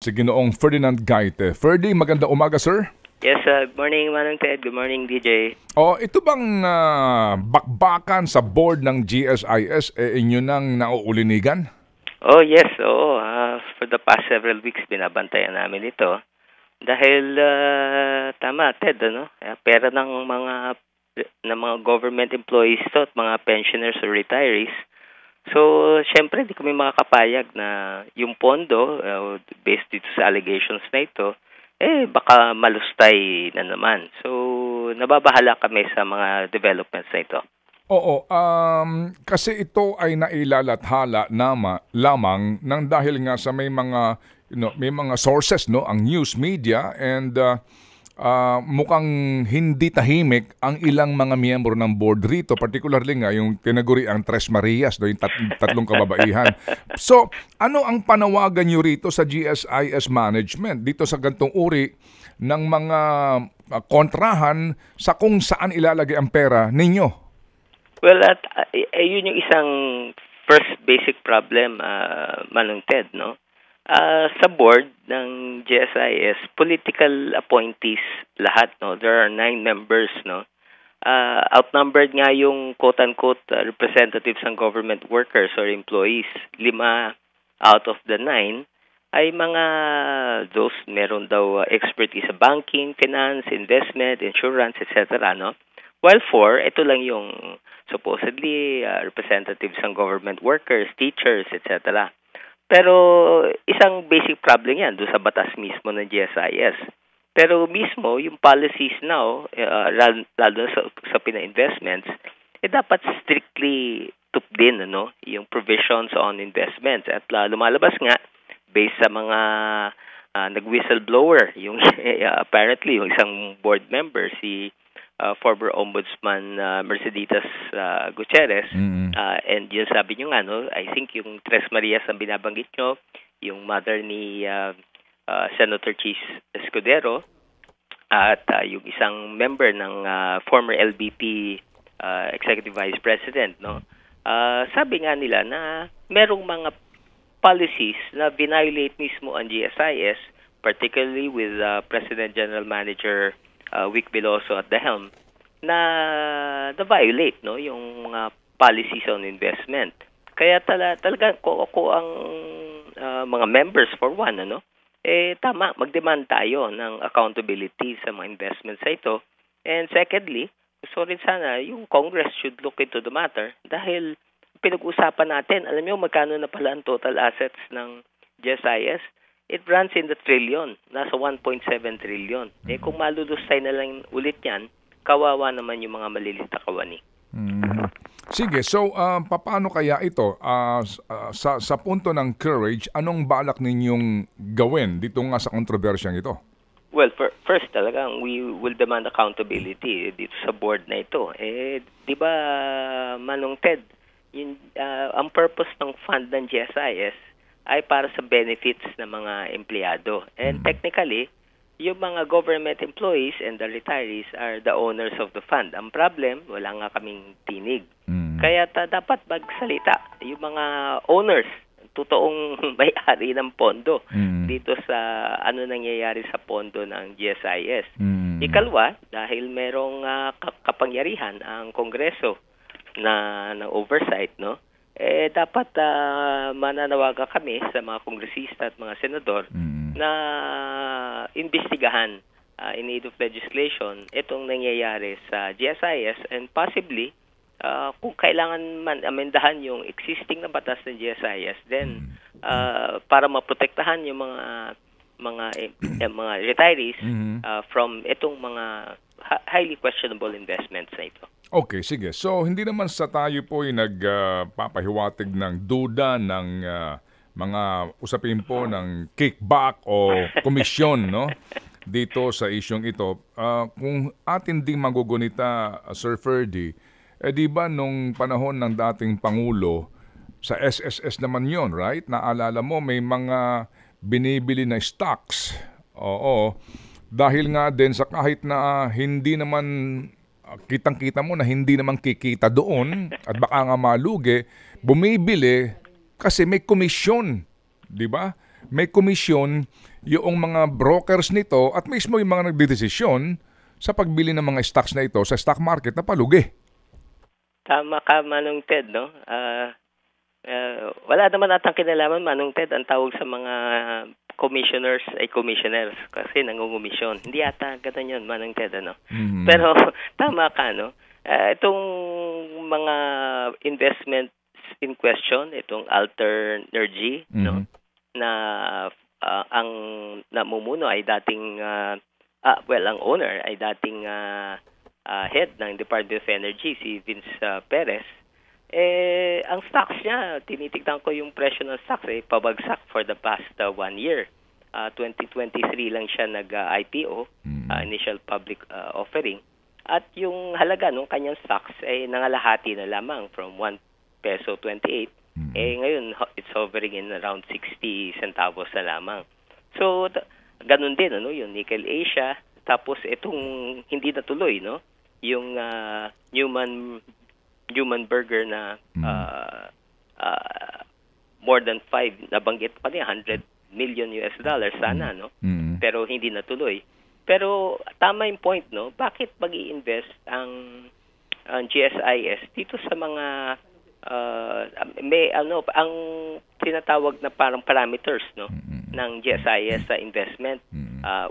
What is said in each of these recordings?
si Ginoong Ferdinand Gaite. Ferdy, magandang umaga, sir. Yes, good morning, Manong Ted. Good morning, DJ. Ito bang bakbakan sa board ng GSIS inyo nang nauulinigan? Oh, yes. Oo. For the past several weeks, binabantayan namin ito. Dahil, tama, Ted, pera ng mga government employees to at mga pensioners or retirees. So, syempre, di kami makakapayag na yung pondo, based dito sa allegations na ito, baka malustay na naman. So, nababahala kami sa mga developments na ito. Oo, kasi ito ay nailalathala lamang nang dahil nga sa may mga sources, no, ang news media, and mukhang hindi tahimik ang ilang mga miyembro ng board rito, particularly nga yung tinaguri ang Tres Marias, no, yung tatlong kababaihan. So, ano ang panawagan nyo rito sa GSIS management dito sa gantong uri ng mga kontrahan sa kung saan ilalagay ang pera ninyo? Well, yun yung isang first basic problem, Manong Ted, no? Sa board ng GSIS, political appointees lahat, no? There are 9 members, no? Outnumbered nga yung quote-unquote representatives ng government workers or employees. 5 out of the 9 ay those meron daw expertise sa banking, finance, investment, insurance, etc., no? While 4, ito lang yung supposedly representatives ng government workers, teachers, etc. Pero isang basic problem yan doon sa batas mismo ng GSIS. Pero mismo, yung policies now, lalo sa Pina-investments, dapat strictly tupdin, yung provisions on investments. At lumalabas nga, based sa mga nag-whistleblower, yung apparently, yung isang board member, si former Ombudsman Merceditas Gutierrez, and yun sabi nyo nga, I think yung Tres Marias ang binabanggit nyo, yung mother ni Senator Chis Escudero, at yung isang member ng former LBP Executive Vice President, no? Sabi nga nila na merong mga policies na violate mismo ang GSIS, particularly with President General Manager Vic Veloso at the helm, na violate, no, yung mga policies on investment. Kaya talaga ko ang mga members for one, tama, mag-demand tayo ng accountability sa mga investments sa ito. And secondly, gusto rin sana yung Congress should look into the matter dahil pinag-usapan natin, alam niyo magkano na pala ang total assets ng GSIS? It runs in the trillion. Nasa 1.7 trillion. Kung malulustay na lang ulit yan, kawawa naman yung mga maliliit na kawani. Sige, so paano kaya ito? Sa punto ng courage, anong balak ninyong gawin dito nga sa kontrobersyang ito? Well, first talagang we will demand accountability dito sa board na ito. Di ba, Manong Ted, ang purpose ng fund ng GSIS ay para sa benefits ng mga empleyado. And technically, yung mga government employees and the retirees are the owners of the fund. Ang problem, wala nga kaming tinig. Kaya dapat magsalita yung mga owners, totoong may-ari ng pondo dito sa ano nangyayari sa pondo ng GSIS. Ikalwa, dahil merong kapangyarihan ang Kongreso na oversight, no? Dapat mananawagan kami sa mga kongresista at mga senador na imbestigahan in aid of legislation itong nangyayari sa GSIS and possibly kung kailangan man amendahan yung existing na batas ng GSIS, then para maprotektahan yung mga retirees from itong mga highly questionable investments na ito. Okay, sige. So, hindi naman sa tayo po ay nagpapahiwatig ng duda ng mga usapin po ng kickback o komisyon, no? Dito sa isyong ito. Kung atin ding magugunita, Sir Ferdy, di ba nung panahon ng dating Pangulo, sa SSS naman yon, right? Naalala mo, may mga binibili na stocks. Oo. Dahil nga din sa kahit na hindi naman kitang-kita mo na hindi naman kikita doon at baka nga malugi, bumibili kasi may komisyon, di ba? may komisyon yung mga brokers nito at mismo yung mga nagdedesisyon sa pagbili ng mga stocks na ito sa stock market na palugi. Tama ka, Manong Ted, no? Wala naman atang kinalaman, Manong Ted, ang tawag sa mga commissioners ay commissioners kasi nangungumisyon. Hindi ata ganun yun, Manong Ted, ano? Pero tama ka, no? Itong mga investments in question, itong Alternergy, no? Na ang namumuno ay dating ang owner ay dating head ng Department of Energy, si Vince Perez. Ang stocks niya, tinitignan ko yung presyo ng stocks, pabagsak for the past 1 year. 2023 lang siya nag-IPO, initial public offering. At yung halaga ng kanyang stocks ay nangalahati na lamang from 1 peso 28. Ngayon, it's hovering in around 60 centavos na lamang. So, ganun din, ano, yung Nickel Asia. Tapos, itong hindi natuloy, no? Yung Newman Burger na more than 5, nabanggit pa niya, $100 million sana, no? Pero hindi natuloy. Pero tama yung point, no? Bakit mag-i-invest ang GSIS dito sa mga ang tinatawag na parang parameters, no, ng GSIS sa investment.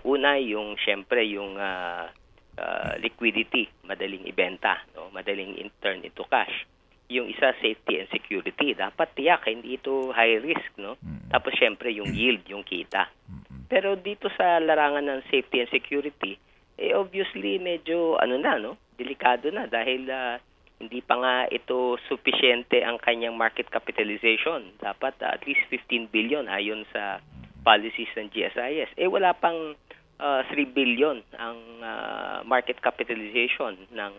Una yung syempre yung liquidity, madaling ibenta, no, madaling turn into cash. Yung isa, safety and security, dapat tiyak hindi ito high risk, no. Tapos syempre yung yield, yung kita. Pero dito sa larangan ng safety and security, obviously medyo delikado na dahil hindi pa nga ito sufficiente ang kanyang market capitalization. Dapat at least 15 billion ayon sa policies ng GSIS. Wala pang 3 billion ang market capitalization ng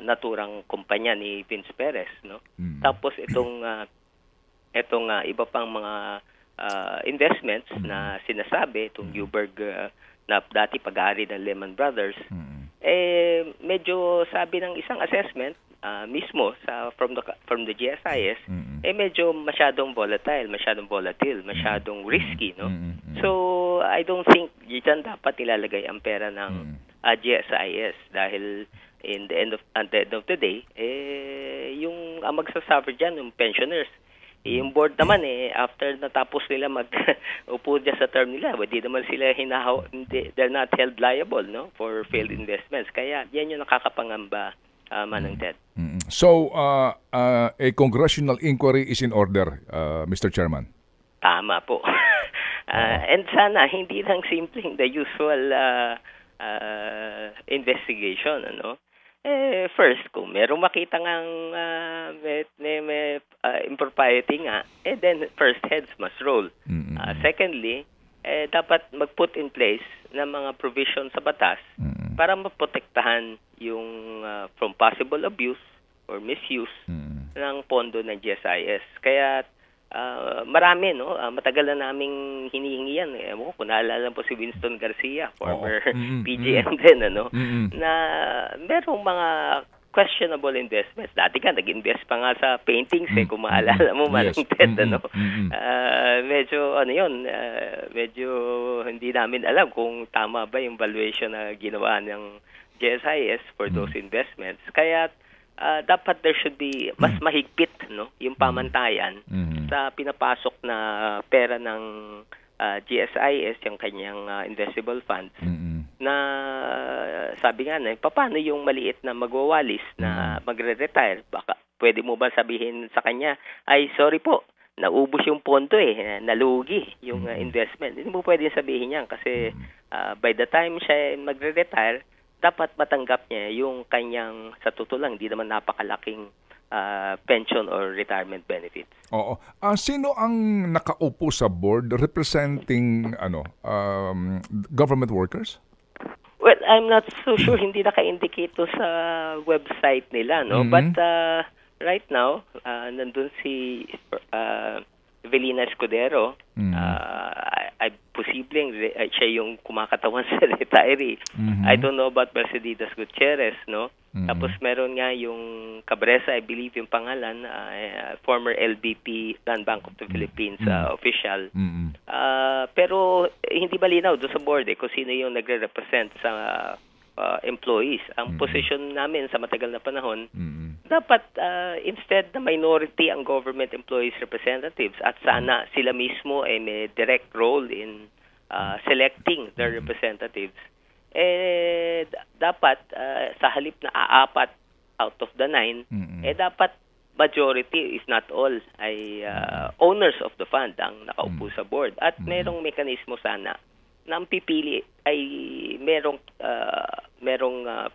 naturang kumpanya ni Vince Perez, no? Tapos itong iba pang mga investments na sinasabi, itong Newberg na dati pag-aari ng Lehman Brothers, medyo sabi ng isang assessment mismo from the GSIS, medyo masyadong volatile, masyadong risky, no? So I don't think diyan dapat ilalagay ang pera ng GSIS dahil at the end of the day, yung ang magsasuffer diyan yung pensioners. Yung board naman after natapos nila mag-upo dyan sa term nila, hindi naman sila they're not held liable, no, for failed investments. Kaya yan yung nakakapangamba, Manong Ted. So, a congressional inquiry is in order, Mr. Chairman? Tama po. And sana, hindi lang simpleng the usual investigation, ano? First, kung merong makita ngang may impropriety nga, then first heads must roll. Secondly, dapat mag-put in place ng mga provision sa batas para maprotektahan yung from possible abuse or misuse ng pondo ng GSIS. Kaya marami, no? Matagal na naming hinihingi yan. Kung naalala po si Winston Garcia, former PGM din, ano? Na merong mga questionable investments. Dati ka, nag-invest pa nga sa paintings, kung maalala mo, Manong Ted, ano? Medyo, medyo hindi namin alam kung tama ba yung valuation na ginawa ng GSIS for those investments. Kaya, dapat there should be mas mahigpit, no, yung pamantayan sa pinapasok na pera ng GSIS, yung kanyang investable funds, na sabi nga na paano yung maliit na magwawalis na magre-retire, baka pwede mo ba sabihin sa kanya, ay sorry po, naubos yung pondo nalugi yung investment. Hindi mo pwede sabihin yan kasi by the time siya magre-retire, dapat matanggap niya yung kanyang, sa totoo lang, hindi naman napakalaking pension or retirement benefits. Oo. Sino ang nakaupo sa board representing government workers? Well, I'm not so sure. Hindi naka-indicate sa website nila, no? But right now, nandun si Evelina Escudero. I posibleng siya yung kumakatawan sa retiree. I don't know about Mercedes Gutierrez, no? Tapos meron nga yung Cabresa, I believe yung pangalan, former LBP, Land Bank of the Philippines official. Pero hindi malinaw doon sa board kung sino yung nagre-represent sa employees. Ang position namin sa matagal na panahon, dapat instead na minority ang government employees representatives at sana sila mismo ay may direct role in selecting their representatives. Dapat sa halip na 4 out of the 9, dapat majority, if not all, ay owners of the fund ang nakaupo sa board. At merong mekanismo sana na ang pipili ay merong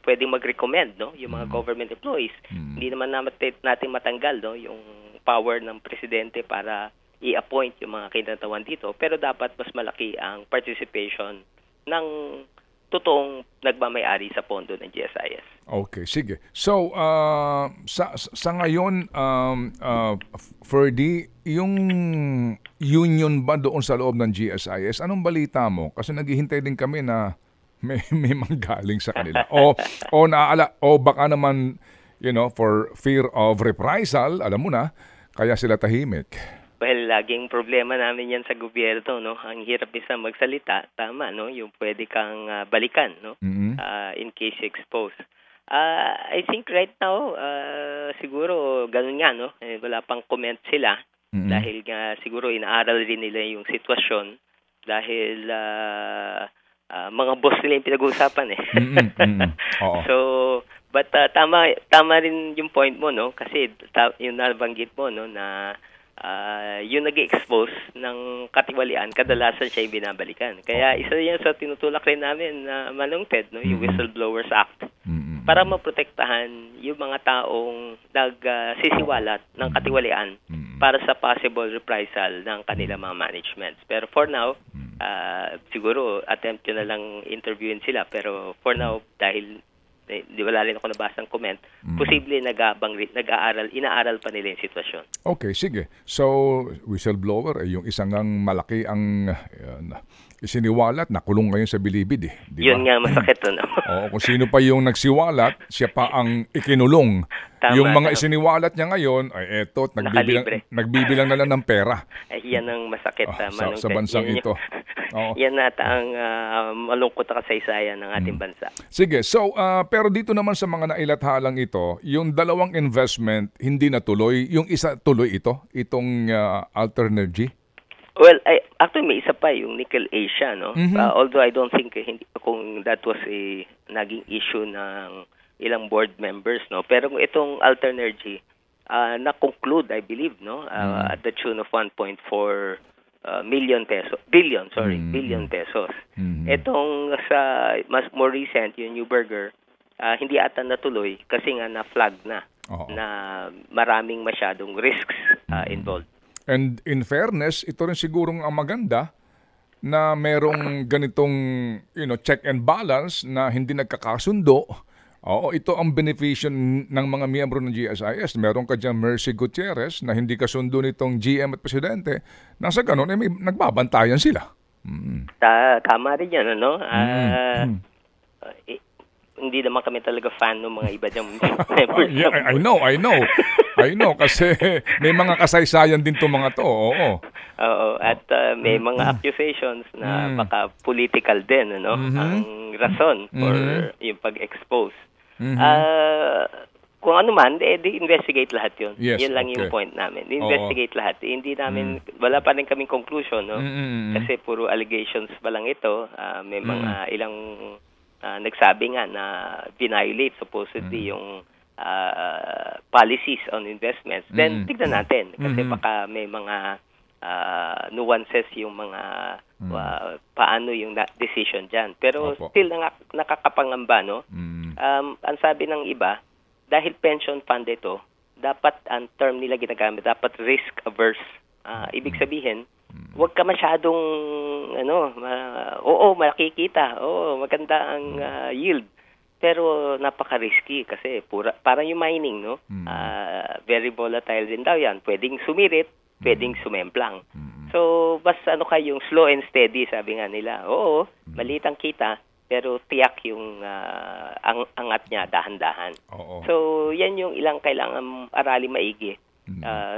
pwedeng mag-recommend, no, yung mga government employees. Hindi naman natin matanggal, no, yung power ng presidente para i-appoint yung mga kinatawan dito, pero dapat mas malaki ang participation ng totoong nagmamay-ari sa pondo ng GSIS. Okay, sige. So, sa ngayon, Ferdy, yung union ba doon sa loob ng GSIS, anong balita mo? Kasi naghihintay din kami na may manggaling sa kanila. O baka naman, for fear of reprisal, alam mo na, kaya sila tahimik. Well, laging problema namin yan sa gobyerno, no? Ang hirap isa magsalita, tama, no? Yung pwede kang balikan, no? In case exposed. I think right now, siguro ganun nga, no? Wala pang comment sila dahil nga siguro inaaral rin nila yung sitwasyon dahil mga boss nila yung pinag-uusapan So, but tama rin yung point mo, no? Kasi yung nabanggit mo, no, na yung nag-expose ng katiwalian, kadalasan siya yung binabalikan. Kaya isa yan sa tinutulak rin namin na Manong Ted, no, yung Whistleblowers Act, para maprotektahan yung mga taong nagsisiwalat ng katiwalian para sa possible reprisal ng kanilang mga managements. Pero for now, siguro attempt yun na lang interviewin sila. Pero for now, dahil wala rin ako nabasang comment, posible inaaral pa nila yung sitwasyon. Okay, sige. So, whistleblower, yung isang malaki ang isiniwalat, nakulong ngayon sa bilibid. Di ba? Yun nga masakit. No? Oo, kung sino pa yung nagsiwalat, siya pa ang ikinulong. Tama, yung mga isiniwalat niya ngayon, ay eto, nagbibilang na lang ng pera. Yan ang masakit. Sa bansang ito. Yan nata ang malungkot na kasaysayan ng ating bansa. Sige, so pero dito naman sa mga nailathalang ito, yung dalawang investment hindi natuloy, yung isa tuloy itong Alternergy? Well, actually may isa pa yung Nickel Asia, no? Although I don't think kung that was a naging issue ng ilang board members, no? Pero itong Alternergy na-conclude, I believe, no? At the tune of 1.4 billion pesos. Itong sa more recent, yung Neuberger, hindi ata natuloy kasi nga na-flag na maraming masyadong risks involved. And in fairness, ito rin sigurong ang maganda na merong ganitong check and balance na hindi nagkakasundo. Ito ang beneficio ng mga miyembro ng GSIS. Meron ka dyan Mercy Gutierrez na hindi kasundo nitong GM at Presidente. Nasa ganun, may nagbabantayan sila. Tama rin yan, ano? Hindi naman kami talaga fan ng mga iba dyan members. I know. Kasi may mga kasaysayan din itong mga to. Oo, at may mga accusations na baka political din, ano? Ang rason for yung pag-expose. Kung ano man, di-investigate lahat yun. Yes, yun lang yung point namin. Investigate lahat. Hindi namin, wala pa rin kaming conclusion, no? Kasi puro allegations pa lang ito. May mga ilang nagsabi nga na violate supposedly yung policies on investments. Then, tignan natin. Kasi baka may mga nuances yung mga paano yung decision dyan. Pero still nakakapangamba, no? Ang sabi ng iba, dahil pension fund ito, dapat ang term nila ginagamit, dapat risk averse. Ibig sabihin, huwag ka masyadong makikita, maganda ang yield. Pero napaka-risky kasi parang yung mining, no? Very volatile din daw yan. Pwedeng sumirit, pwedeng sumemplang. So, mas yung slow and steady, sabi nga nila. Oo, maliit ang kita, pero tiyak yung angat niya, dahan-dahan. Oo. So, yan yung ilang kailangan arali maigi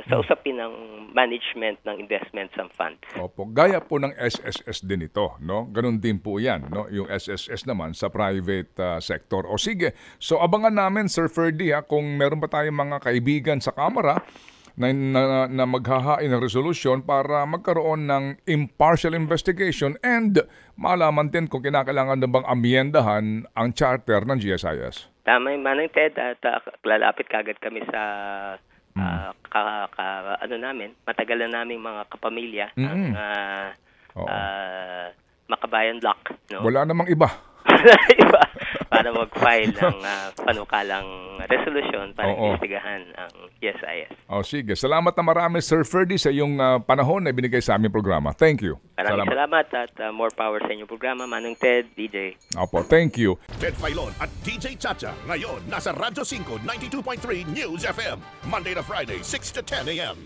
sa usapin ng management ng investments and funds. Opo, gaya po ng SSS din ito, no? Ganun din po 'yan, no? Yung SSS naman sa private sector. O sige, so abangan namin Sir Ferdy kung meron pa tayong mga kaibigan sa Kamara na maghahain ng resolusyon para magkaroon ng impartial investigation and malaman din kung kinakailangan na bang amyendahan ang charter ng GSIS. Tama yung Manang Ted, at lalapit kagad kami sa namin, matagal na naming mga kapamilya ang Makabayan Block, no? Wala namang iba. Iba, para mag-file ng panukalang resolution para investigahan ang GSIS. Sige. Salamat na marami, Sir Ferdy, sa iyong panahon na ibinigay sa aming programa. Thank you. Maraming salamat at more power sa inyong programa, Manong Ted, DJ. Opo, thank you. Ted Filon at DJ Chacha. Ngayon, nasa Radyo 5, 92.3 News FM. Monday to Friday, 6 to 10 a.m.